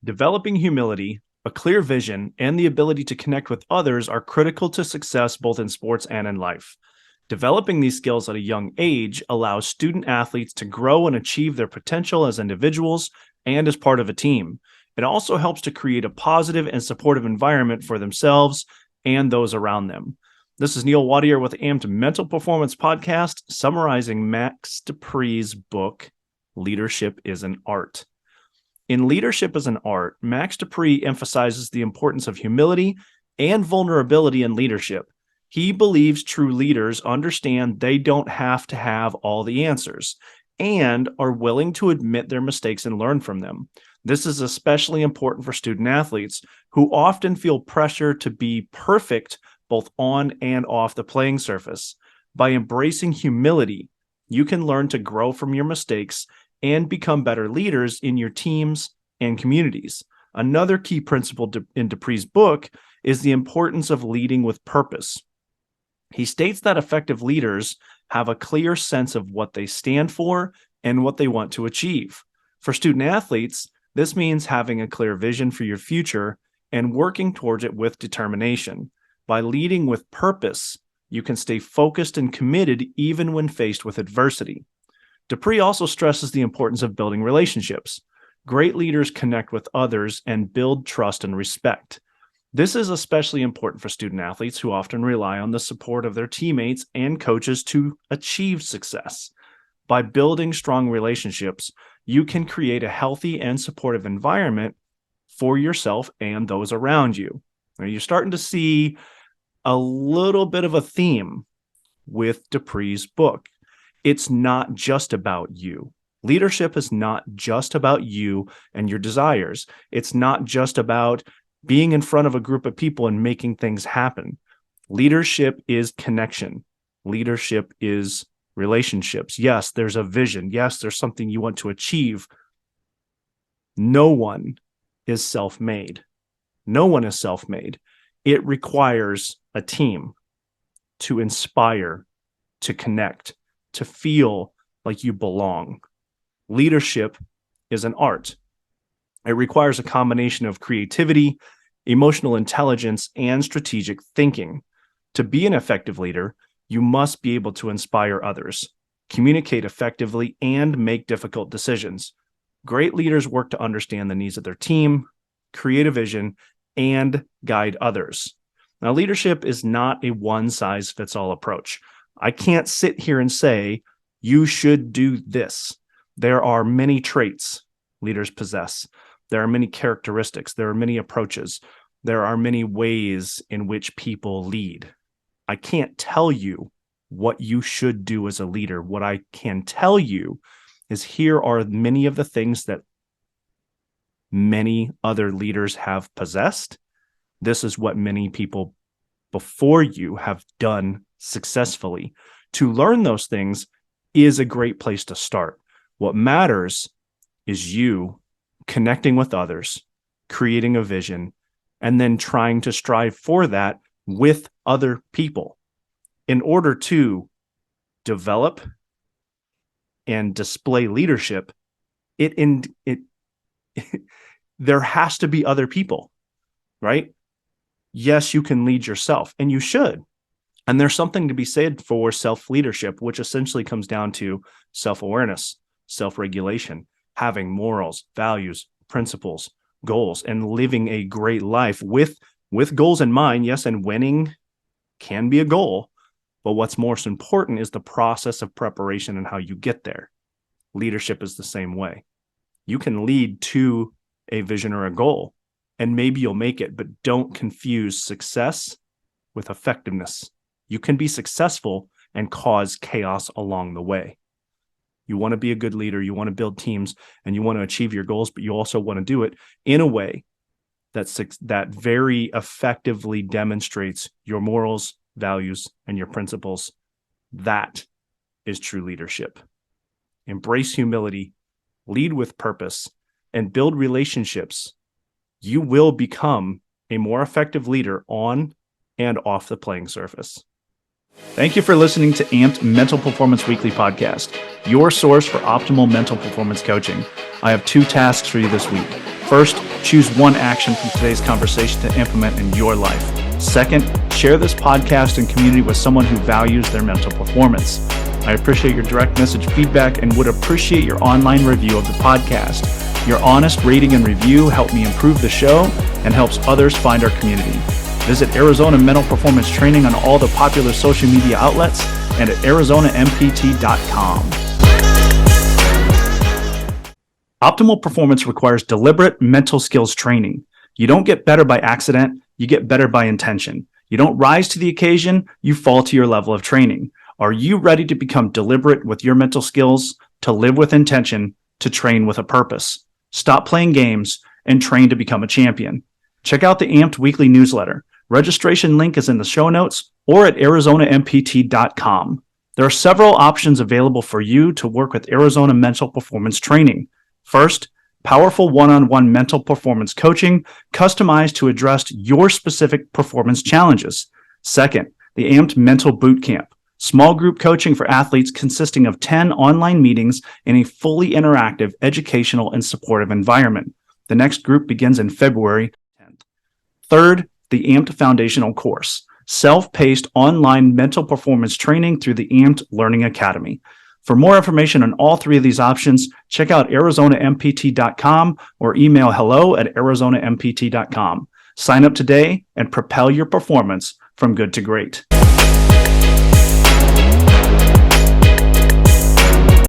Developing humility, a clear vision, and the ability to connect with others are critical to success both in sports and in life. Developing these skills at a young age allows student athletes to grow and achieve their potential as individuals and as part of a team. It also helps to create a positive and supportive environment for themselves and those around them. This is Neil Wadier with AMPT Mental Performance Podcast, summarizing Max DePree's book, Leadership is an Art. In Leadership as an Art, Max DePree emphasizes the importance of humility and vulnerability in leadership. He believes true leaders understand they don't have to have all the answers and are willing to admit their mistakes and learn from them. This is especially important for student athletes who often feel pressure to be perfect both on and off the playing surface. By embracing humility, you can learn to grow from your mistakes and become better leaders in your teams and communities. Another key principle in DePree's book is the importance of leading with purpose. He states that effective leaders have a clear sense of what they stand for and what they want to achieve. For student athletes, this means having a clear vision for your future and working towards it with determination. By leading with purpose, you can stay focused and committed even when faced with adversity. DePree also stresses the importance of building relationships. Great leaders connect with others and build trust and respect. This is especially important for student athletes who often rely on the support of their teammates and coaches to achieve success. By building strong relationships, you can create a healthy and supportive environment for yourself and those around you. Now, you're starting to see a little bit of a theme with DePree's book. It's not just about you. Leadership is not just about you and your desires. It's not just about being in front of a group of people and making things happen. Leadership is connection. Leadership is relationships. Yes, there's a vision. Yes, there's something you want to achieve. No one is self-made. No one is self-made. It requires a team to inspire, to connect, to feel like you belong. Leadership is an art. It requires a combination of creativity, emotional intelligence, and strategic thinking. To be an effective leader, you must be able to inspire others, communicate effectively, and make difficult decisions. Great leaders work to understand the needs of their team, create a vision, and guide others. Now, leadership is not a one-size-fits-all approach. I can't sit here and say, you should do this. There are many traits leaders possess. There are many characteristics. There are many approaches. There are many ways in which people lead. I can't tell you what you should do as a leader. What I can tell you is here are many of the things that many other leaders have possessed. This is what many people before you have done successfully. To learn those things is a great place to start. What matters is you connecting with others, creating a vision, and then trying to strive for that with other people. In order to develop and display leadership, there has to be other people, right? Yes, you can lead yourself, and you should. And there's something to be said for self-leadership, which essentially comes down to self-awareness, self-regulation, having morals, values, principles, goals, and living a great life with goals in mind. Yes, and winning can be a goal, but what's most important is the process of preparation and how you get there. Leadership is the same way. You can lead to a vision or a goal, and maybe you'll make it, but don't confuse success with effectiveness. You can be successful and cause chaos along the way. You want to be a good leader, you want to build teams, and you want to achieve your goals, but you also want to do it in a way that very effectively demonstrates your morals, values, and your principles. That is true leadership. Embrace humility, lead with purpose, and build relationships. You will become a more effective leader on and off the playing surface. Thank you for listening to AMPT Mental Performance Weekly Podcast, your source for optimal mental performance coaching. I have 2 tasks for you this week. First, choose one action from today's conversation to implement in your life. Second, share this podcast and community with someone who values their mental performance. I appreciate your direct message feedback and would appreciate your online review of the podcast. Your honest rating and review help me improve the show and helps others find our community. Visit Arizona Mental Performance Training on all the popular social media outlets and at ArizonaMPT.com. Optimal performance requires deliberate mental skills training. You don't get better by accident, you get better by intention. You don't rise to the occasion, you fall to your level of training. Are you ready to become deliberate with your mental skills, to live with intention, to train with a purpose? Stop playing games and train to become a champion. Check out the AMPT weekly newsletter. Registration link is in the show notes or at ArizonaMPT.com. There are several options available for you to work with Arizona Mental Performance Training. First, powerful one-on-one mental performance coaching customized to address your specific performance challenges. Second, the AMPT Mental Bootcamp, small group coaching for athletes consisting of 10 online meetings in a fully interactive, educational, and supportive environment. The next group begins in February 10th. Third, the AMPT Foundational Course, self-paced online mental performance training through the AMPT Learning Academy. For more information on all 3 of these options, check out ArizonaMPT.com or email hello@ArizonaMPT.com. Sign up today and propel your performance from good to great.